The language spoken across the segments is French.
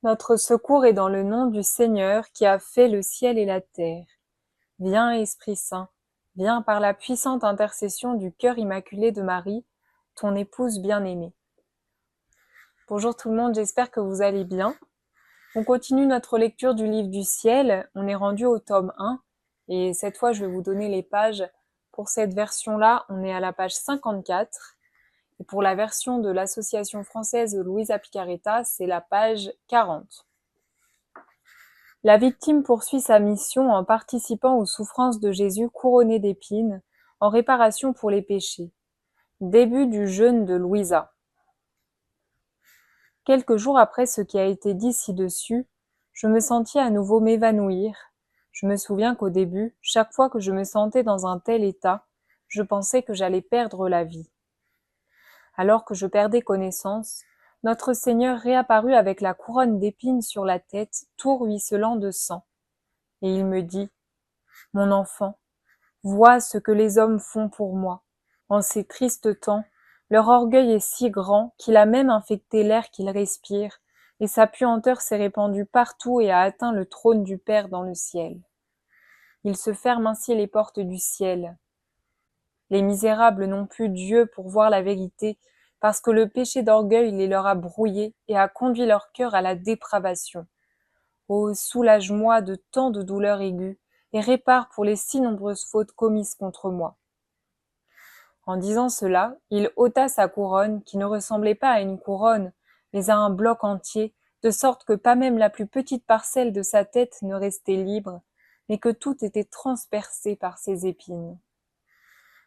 Notre secours est dans le nom du Seigneur qui a fait le ciel et la terre. Viens, Esprit Saint, viens par la puissante intercession du cœur immaculé de Marie, ton épouse bien-aimée. Bonjour tout le monde, j'espère que vous allez bien. On continue notre lecture du livre du ciel, on est rendu au tome 1, et cette fois je vais vous donner les pages. Pour cette version-là, on est à la page 54, et pour la version de l'Association française Louisa Picaretta, c'est la page 40. La victime poursuit sa mission en participant aux souffrances de Jésus couronné d'épines, en réparation pour les péchés. Début du jeûne de Louisa. Quelques jours après ce qui a été dit ci-dessus, je me sentis à nouveau m'évanouir. Je me souviens qu'au début, chaque fois que je me sentais dans un tel état, je pensais que j'allais perdre la vie. Alors que je perdais connaissance, notre Seigneur réapparut avec la couronne d'épines sur la tête, tout ruisselant de sang. Et il me dit, « Mon enfant, vois ce que les hommes font pour moi. En ces tristes temps, leur orgueil est si grand qu'il a même infecté l'air qu'ils respirent, et sa puanteur s'est répandue partout et a atteint le trône du Père dans le ciel. Ils se ferment ainsi les portes du ciel. Les misérables n'ont plus Dieu pour voir la vérité, parce que le péché d'orgueil les leur a brouillés et a conduit leur cœur à la dépravation. Ô, soulage-moi de tant de douleurs aiguës, et répare pour les si nombreuses fautes commises contre moi. » En disant cela, il ôta sa couronne, qui ne ressemblait pas à une couronne, mais à un bloc entier, de sorte que pas même la plus petite parcelle de sa tête ne restait libre, mais que tout était transpercé par ses épines.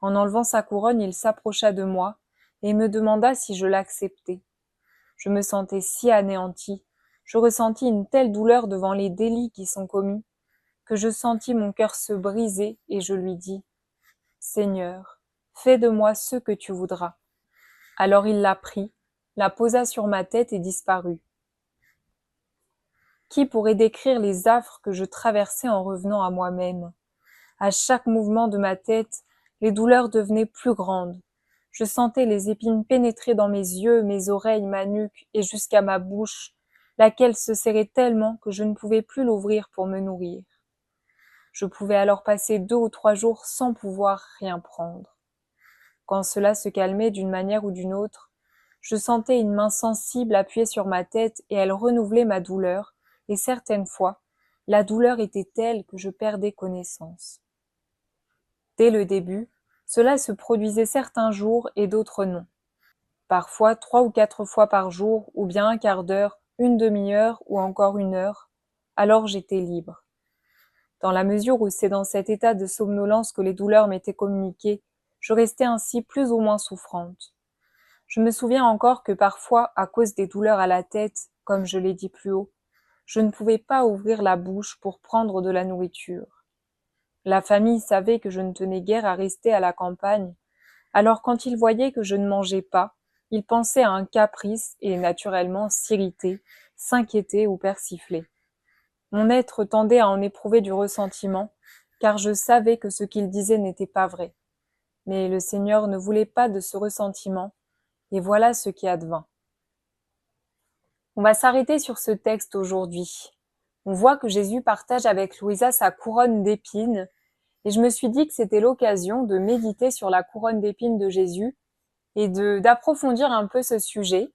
En enlevant sa couronne, il s'approcha de moi, et me demanda si je l'acceptais. Je me sentais si anéanti, je ressentis une telle douleur devant les délits qui sont commis, que je sentis mon cœur se briser, et je lui dis, « Seigneur, fais de moi ce que tu voudras. » Alors il la prit, la posa sur ma tête et disparut. Qui pourrait décrire les affres que je traversais en revenant à moi-même? À chaque mouvement de ma tête, les douleurs devenaient plus grandes. Je sentais les épines pénétrer dans mes yeux, mes oreilles, ma nuque et jusqu'à ma bouche, laquelle se serrait tellement que je ne pouvais plus l'ouvrir pour me nourrir. Je pouvais alors passer 2 ou 3 jours sans pouvoir rien prendre. Quand cela se calmait d'une manière ou d'une autre, je sentais une main sensible appuyée sur ma tête et elle renouvelait ma douleur, et certaines fois, la douleur était telle que je perdais connaissance. Dès le début, cela se produisait certains jours et d'autres non. Parfois 3 ou 4 fois par jour, ou bien un quart d'heure, une demi-heure ou encore une heure, alors j'étais libre. Dans la mesure où c'est dans cet état de somnolence que les douleurs m'étaient communiquées, je restais ainsi plus ou moins souffrante. Je me souviens encore que parfois, à cause des douleurs à la tête, comme je l'ai dit plus haut, je ne pouvais pas ouvrir la bouche pour prendre de la nourriture. La famille savait que je ne tenais guère à rester à la campagne, alors quand ils voyaient que je ne mangeais pas, ils pensaient à un caprice et naturellement s'irritaient, s'inquiétaient ou persiflaient. Mon être tendait à en éprouver du ressentiment, car je savais que ce qu'ils disaient n'était pas vrai. Mais le Seigneur ne voulait pas de ce ressentiment, et voilà ce qui advint. On va s'arrêter sur ce texte aujourd'hui. On voit que Jésus partage avec Louisa sa couronne d'épines, et je me suis dit que c'était l'occasion de méditer sur la couronne d'épines de Jésus et d'approfondir un peu ce sujet,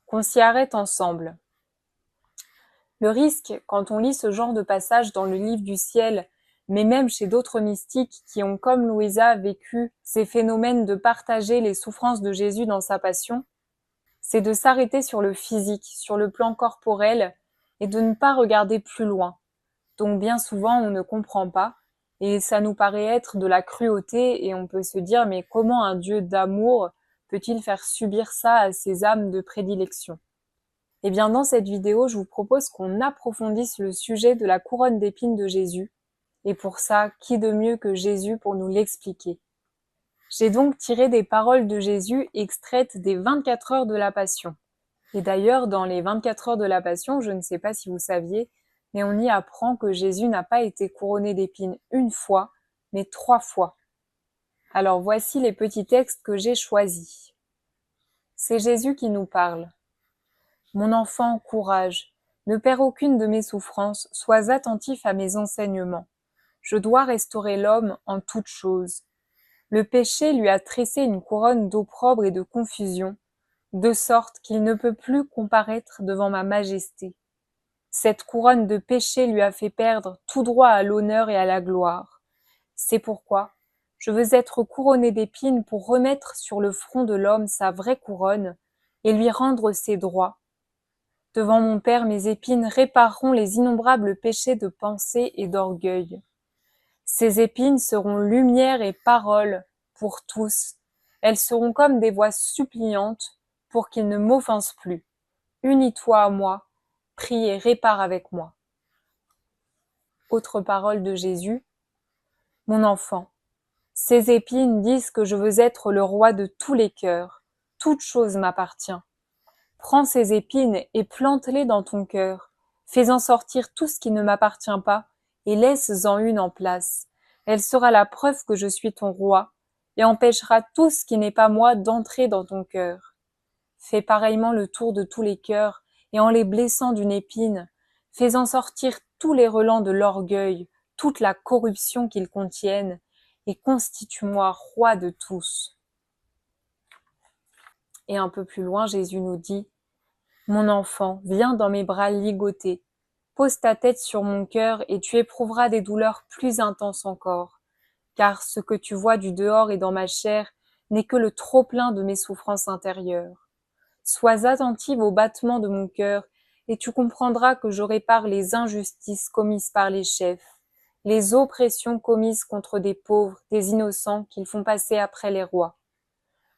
qu'on s'y arrête ensemble. Le risque, quand on lit ce genre de passage dans le livre du ciel, mais même chez d'autres mystiques qui ont, comme Louisa, vécu ces phénomènes de partager les souffrances de Jésus dans sa passion, c'est de s'arrêter sur le physique, sur le plan corporel, et de ne pas regarder plus loin. Donc bien souvent, on ne comprend pas, et ça nous paraît être de la cruauté, et on peut se dire, mais comment un Dieu d'amour peut-il faire subir ça à ses âmes de prédilection? Eh bien, dans cette vidéo, je vous propose qu'on approfondisse le sujet de la couronne d'épines de Jésus, et pour ça, qui de mieux que Jésus pour nous l'expliquer? J'ai donc tiré des paroles de Jésus extraites des 24 heures de la Passion. Et d'ailleurs, dans les 24 heures de la Passion, je ne sais pas si vous saviez, mais on y apprend que Jésus n'a pas été couronné d'épines une fois, mais 3 fois. Alors voici les petits textes que j'ai choisis. C'est Jésus qui nous parle. « Mon enfant, courage, Ne perds aucune de mes souffrances, sois attentif à mes enseignements. Je dois restaurer l'homme en toutes choses. Le péché lui a tressé une couronne d'opprobre et de confusion, de sorte qu'il ne peut plus comparaître devant ma majesté. Cette couronne de péché lui a fait perdre tout droit à l'honneur et à la gloire. C'est pourquoi je veux être couronné d'épines pour remettre sur le front de l'homme sa vraie couronne et lui rendre ses droits. Devant mon Père, mes épines répareront les innombrables péchés de pensée et d'orgueil. Ces épines seront lumière et parole pour tous. Elles seront comme des voix suppliantes pour qu'ils ne m'offensent plus. Unis-toi à moi, prie et répare avec moi. Autre parole de Jésus. Mon enfant, ces épines disent que je veux être le roi de tous les cœurs. Toute chose m'appartient. Prends ces épines et plante-les dans ton cœur. Fais-en sortir tout ce qui ne m'appartient pas et laisse-en une en place. Elle sera la preuve que je suis ton roi et empêchera tout ce qui n'est pas moi d'entrer dans ton cœur. Fais pareillement le tour de tous les cœurs et en les blessant d'une épine, fais-en sortir tous les relents de l'orgueil, toute la corruption qu'ils contiennent et constitue-moi roi de tous. Et un peu plus loin, Jésus nous dit « Mon enfant, viens dans mes bras ligotés, pose ta tête sur mon cœur et tu éprouveras des douleurs plus intenses encore, car ce que tu vois du dehors et dans ma chair n'est que le trop-plein de mes souffrances intérieures. Sois attentive aux battements de mon cœur et tu comprendras que je répare les injustices commises par les chefs, les oppressions commises contre des pauvres, des innocents qu'ils font passer après les rois.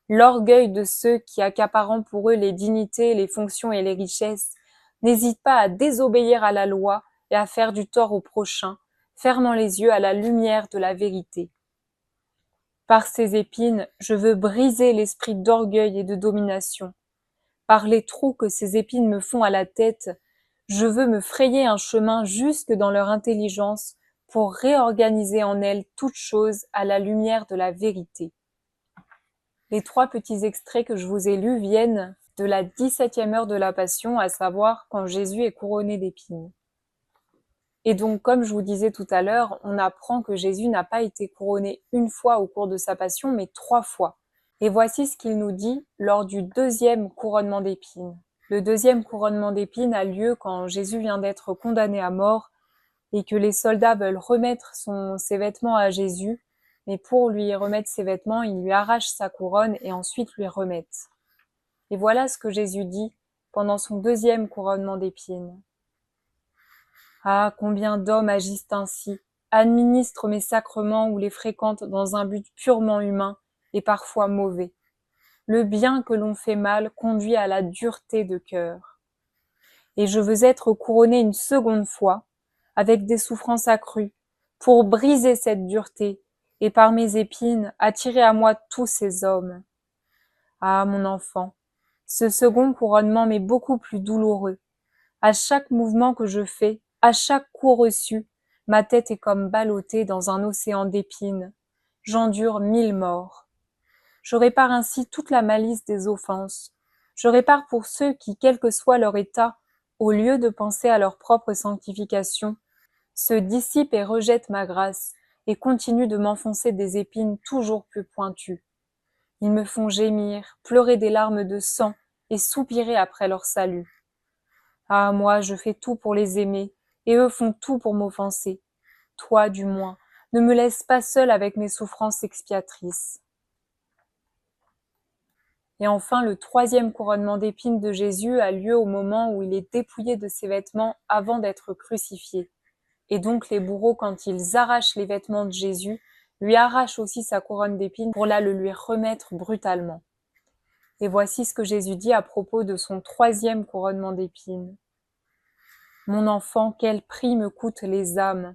L'orgueil de ceux qui, accaparant pour eux les dignités, les fonctions et les richesses, n'hésite pas à désobéir à la loi et à faire du tort au prochain, fermant les yeux à la lumière de la vérité. Par ces épines, je veux briser l'esprit d'orgueil et de domination. Par les trous que ces épines me font à la tête, je veux me frayer un chemin jusque dans leur intelligence pour réorganiser en elles toutes choses à la lumière de la vérité. Les 3 petits extraits que je vous ai lus viennent de la 17e heure de la Passion, à savoir quand Jésus est couronné d'épines. Et donc, comme je vous disais tout à l'heure, on apprend que Jésus n'a pas été couronné une fois au cours de sa Passion, mais 3 fois. Et voici ce qu'il nous dit lors du 2e couronnement d'épines. Le 2e couronnement d'épines a lieu quand Jésus vient d'être condamné à mort et que les soldats veulent remettre ses vêtements à Jésus, mais pour lui remettre ses vêtements, ils lui arrachent sa couronne et ensuite lui remettent. Et voilà ce que Jésus dit pendant son 2e couronnement d'épines. Ah, combien d'hommes agissent ainsi, administrent mes sacrements ou les fréquentent dans un but purement humain et parfois mauvais. Le bien que l'on fait mal conduit à la dureté de cœur. Et je veux être couronné une seconde fois, avec des souffrances accrues, pour briser cette dureté et par mes épines attirer à moi tous ces hommes. Ah, mon enfant, ce second couronnement m'est beaucoup plus douloureux. À chaque mouvement que je fais, à chaque coup reçu, ma tête est comme ballottée dans un océan d'épines. J'endure 1000 morts. Je répare ainsi toute la malice des offenses. Je répare pour ceux qui, quel que soit leur état, au lieu de penser à leur propre sanctification, se dissipent et rejettent ma grâce et continuent de m'enfoncer des épines toujours plus pointues. Ils me font gémir, pleurer des larmes de sang et soupirer après leur salut. Ah, moi, je fais tout pour les aimer, et eux font tout pour m'offenser. Toi, du moins, ne me laisse pas seule avec mes souffrances expiatrices. Et enfin, le 3e couronnement d'épines de Jésus a lieu au moment où il est dépouillé de ses vêtements avant d'être crucifié. Et donc les bourreaux, quand ils arrachent les vêtements de Jésus, lui arrachent aussi sa couronne d'épines pour là le lui remettre brutalement. Et voici ce que Jésus dit à propos de son 3e couronnement d'épines. Mon enfant, quel prix me coûtent les âmes!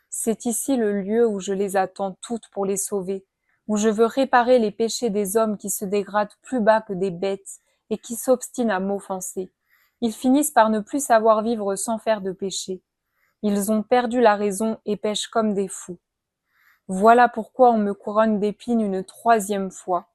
C'est ici le lieu où je les attends toutes pour les sauver, où je veux réparer les péchés des hommes qui se dégradent plus bas que des bêtes et qui s'obstinent à m'offenser. Ils finissent par ne plus savoir vivre sans faire de péché. Ils ont perdu la raison et pêchent comme des fous. Voilà pourquoi on me couronne d'épines une 3e fois.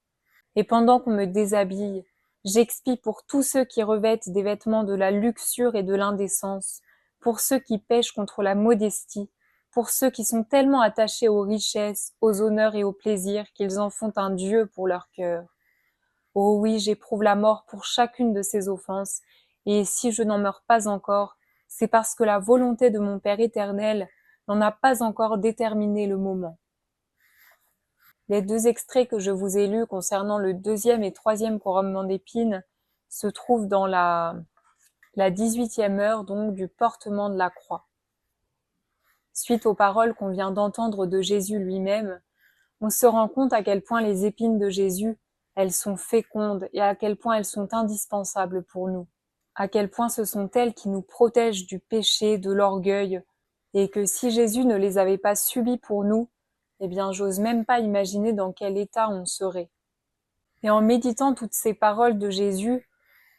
Et pendant qu'on me déshabille, J'expie pour tous ceux qui revêtent des vêtements de la luxure et de l'indécence, pour ceux qui pèchent contre la modestie, pour ceux qui sont tellement attachés aux richesses, aux honneurs et aux plaisirs qu'ils en font un Dieu pour leur cœur. Oh oui, j'éprouve la mort pour chacune de ces offenses, et si je n'en meurs pas encore, c'est parce que la volonté de mon Père éternel n'en a pas encore déterminé le moment. Les 2 extraits que je vous ai lus concernant le 2e et 3e couronnement d'épines se trouvent dans la 18e heure donc du portement de la croix. Suite aux paroles qu'on vient d'entendre de Jésus lui-même, on se rend compte à quel point les épines de Jésus, elles sont fécondes et à quel point elles sont indispensables pour nous. À quel point ce sont elles qui nous protègent du péché, de l'orgueil, et que si Jésus ne les avait pas subies pour nous, eh bien j'ose même pas imaginer dans quel état on serait. Et en méditant toutes ces paroles de Jésus,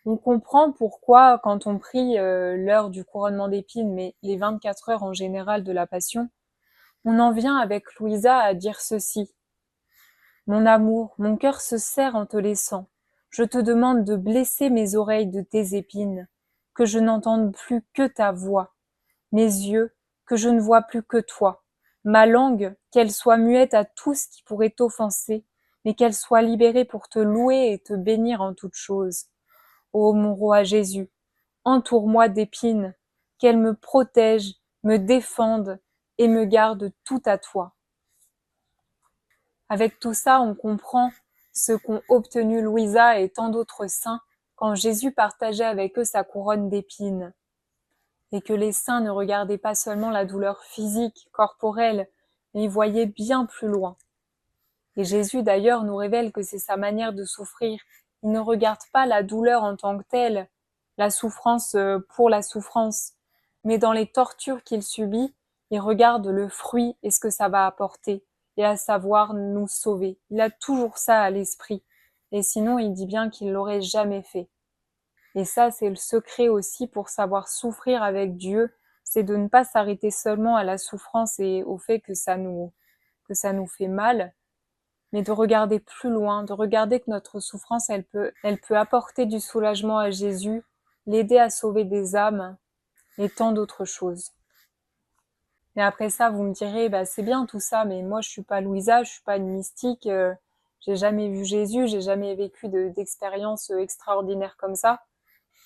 on comprend pourquoi, quand on prie l'heure du couronnement d'épines, mais les 24 heures en général de la Passion, on en vient avec Louisa à dire ceci. Mon amour, mon cœur se serre en te laissant. Je te demande de blesser mes oreilles de tes épines, que je n'entende plus que ta voix, mes yeux, que je ne vois plus que toi, ma langue, qu'elle soit muette à tout ce qui pourrait t'offenser, mais qu'elle soit libérée pour te louer et te bénir en toutes choses. Ô mon roi Jésus, entoure-moi d'épines, qu'elles me protègent, me défendent et me gardent tout à toi. Avec tout ça, on comprend ce qu'ont obtenu Louisa et tant d'autres saints quand Jésus partageait avec eux sa couronne d'épines. Et que les saints ne regardaient pas seulement la douleur physique, corporelle, mais ils voyaient bien plus loin. Et Jésus d'ailleurs nous révèle que c'est sa manière de souffrir. Il ne regarde pas la douleur en tant que telle, la souffrance pour la souffrance, mais dans les tortures qu'il subit, il regarde le fruit et ce que ça va apporter, et à savoir nous sauver. Il a toujours ça à l'esprit, et sinon il dit bien qu'il l'aurait jamais fait. Et ça, c'est le secret aussi pour savoir souffrir avec Dieu, c'est de ne pas s'arrêter seulement à la souffrance et au fait que ça nous fait mal, mais de regarder plus loin, de regarder que notre souffrance, elle peut apporter du soulagement à Jésus, l'aider à sauver des âmes et tant d'autres choses. Et après ça, vous me direz, bah c'est bien tout ça, mais moi je suis pas Louisa, je suis pas une mystique, j'ai jamais vu Jésus, j'ai jamais vécu d'expérience extraordinaire comme ça.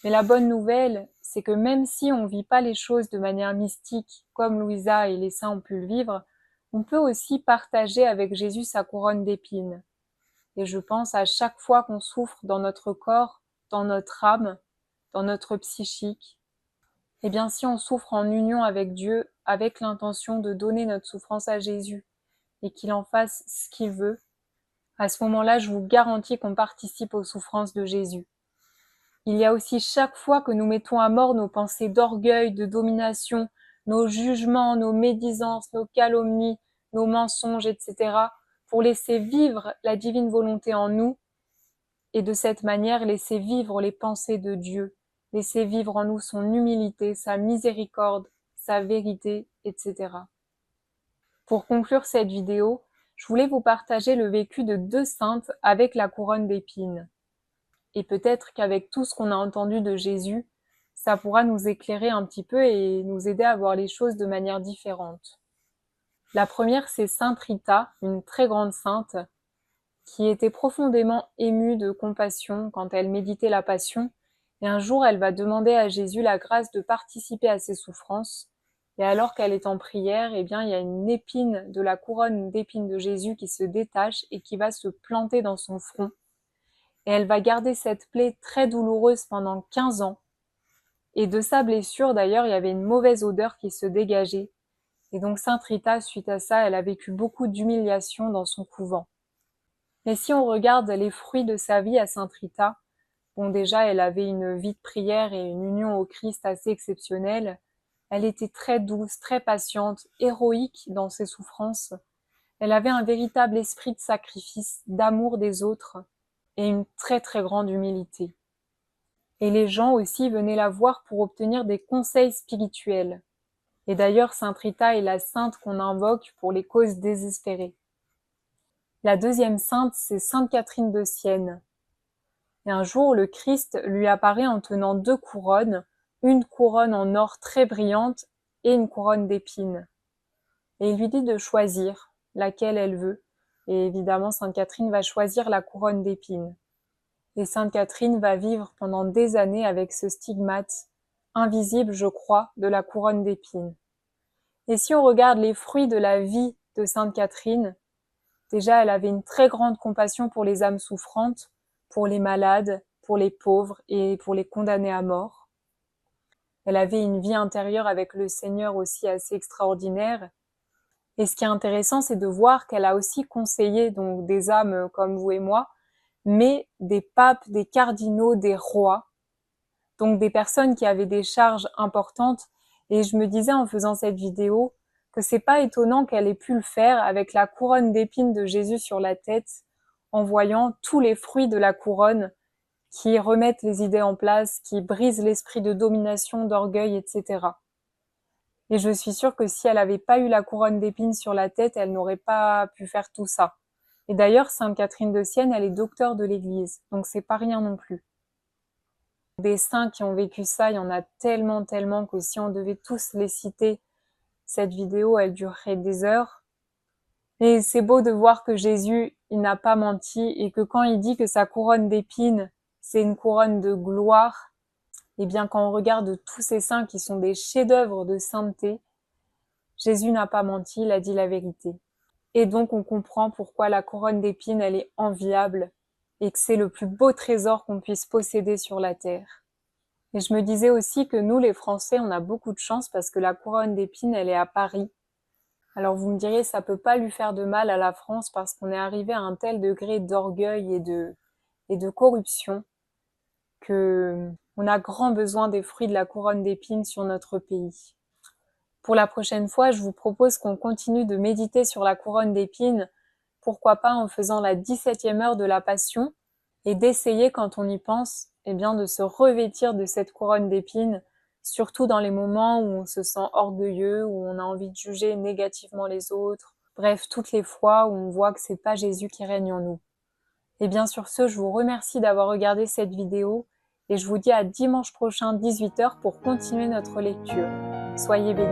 Mais la bonne nouvelle, c'est que même si on vit pas les choses de manière mystique, comme Louisa et les saints ont pu le vivre, on peut aussi partager avec Jésus sa couronne d'épines. Et je pense à chaque fois qu'on souffre dans notre corps, dans notre âme, dans notre psychique, eh bien si on souffre en union avec Dieu, avec l'intention de donner notre souffrance à Jésus et qu'il en fasse ce qu'il veut, à ce moment-là, je vous garantis qu'on participe aux souffrances de Jésus. Il y a aussi chaque fois que nous mettons à mort nos pensées d'orgueil, de domination, nos jugements, nos médisances, nos calomnies, nos mensonges, etc., pour laisser vivre la divine volonté en nous, et de cette manière laisser vivre les pensées de Dieu, laisser vivre en nous son humilité, sa miséricorde, sa vérité, etc. Pour conclure cette vidéo, je voulais vous partager le vécu de 2 saintes avec la couronne d'épines. Et peut-être qu'avec tout ce qu'on a entendu de Jésus, ça pourra nous éclairer un petit peu et nous aider à voir les choses de manière différente. La première, c'est Sainte Rita, une très grande sainte, qui était profondément émue de compassion quand elle méditait la Passion, et un jour elle va demander à Jésus la grâce de participer à ses souffrances, et alors qu'elle est en prière, eh bien il y a une épine de la couronne d'épines de Jésus qui se détache et qui va se planter dans son front. Et elle va garder cette plaie très douloureuse pendant 15 ans. Et de sa blessure, d'ailleurs, il y avait une mauvaise odeur qui se dégageait. Et donc Sainte Rita, suite à ça, elle a vécu beaucoup d'humiliation dans son couvent. Mais si on regarde les fruits de sa vie à Sainte Rita, bon déjà, elle avait une vie de prière et une union au Christ assez exceptionnelle. Elle était très douce, très patiente, héroïque dans ses souffrances. Elle avait un véritable esprit de sacrifice, d'amour des autres, et une très très grande humilité. Et les gens aussi venaient la voir pour obtenir des conseils spirituels. Et d'ailleurs, Sainte Rita est la sainte qu'on invoque pour les causes désespérées. La deuxième sainte, c'est Sainte Catherine de Sienne. Et un jour, le Christ lui apparaît en tenant 2 couronnes, une couronne en or très brillante et une couronne d'épines. Et il lui dit de choisir laquelle elle veut. Et évidemment, Sainte Catherine va choisir la couronne d'épines. Et Sainte Catherine va vivre pendant des années avec ce stigmate, invisible, je crois, de la couronne d'épines. Et si on regarde les fruits de la vie de Sainte Catherine, déjà elle avait une très grande compassion pour les âmes souffrantes, pour les malades, pour les pauvres et pour les condamnés à mort. Elle avait une vie intérieure avec le Seigneur aussi assez extraordinaire. Et ce qui est intéressant, c'est de voir qu'elle a aussi conseillé donc des âmes comme vous et moi, mais des papes, des cardinaux, des rois, donc des personnes qui avaient des charges importantes. Et je me disais en faisant cette vidéo que c'est pas étonnant qu'elle ait pu le faire avec la couronne d'épines de Jésus sur la tête, en voyant tous les fruits de la couronne qui remettent les idées en place, qui brisent l'esprit de domination, d'orgueil, etc. Et je suis sûre que si elle n'avait pas eu la couronne d'épines sur la tête, elle n'aurait pas pu faire tout ça. Et d'ailleurs, Sainte Catherine de Sienne, elle est docteure de l'Église, donc c'est pas rien non plus. Des saints qui ont vécu ça, il y en a tellement, tellement que si on devait tous les citer, cette vidéo, elle durerait des heures. Et c'est beau de voir que Jésus, il n'a pas menti et que quand il dit que sa couronne d'épines, c'est une couronne de gloire, et bien quand on regarde tous ces saints qui sont des chefs-d'œuvre de sainteté, Jésus n'a pas menti, il a dit la vérité. Et donc on comprend pourquoi la couronne d'épines, elle est enviable et que c'est le plus beau trésor qu'on puisse posséder sur la terre. Et je me disais aussi que nous, les Français, on a beaucoup de chance parce que la couronne d'épines, elle est à Paris. Alors vous me direz, ça peut pas lui faire de mal à la France parce qu'on est arrivé à un tel degré d'orgueil et de corruption que on a grand besoin des fruits de la couronne d'épines sur notre pays. Pour la prochaine fois, je vous propose qu'on continue de méditer sur la couronne d'épines, pourquoi pas en faisant la 17e heure de la Passion, et d'essayer, quand on y pense, eh bien de se revêtir de cette couronne d'épines, surtout dans les moments où on se sent orgueilleux, où on a envie de juger négativement les autres, bref, toutes les fois où on voit que c'est pas Jésus qui règne en nous. Et bien sur ce, je vous remercie d'avoir regardé cette vidéo, et je vous dis à dimanche prochain 18h pour continuer notre lecture. Soyez bénis.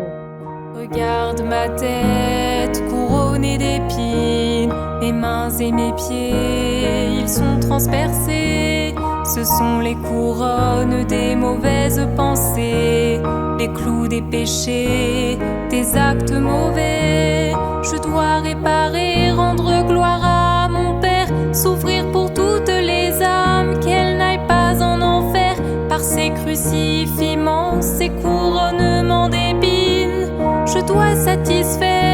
Regarde ma tête couronnée d'épines, mes mains et mes pieds, ils sont transpercés. Ce sont les couronnes des mauvaises pensées, les clous des péchés, des actes mauvais. Je dois réparer, rendre gloire à mon Père, souffrir pour toutes les âmes, qu'elles n'aillent pas en enfer, par ces crucifiements, ces couronnements d'épines. Je dois satisfaire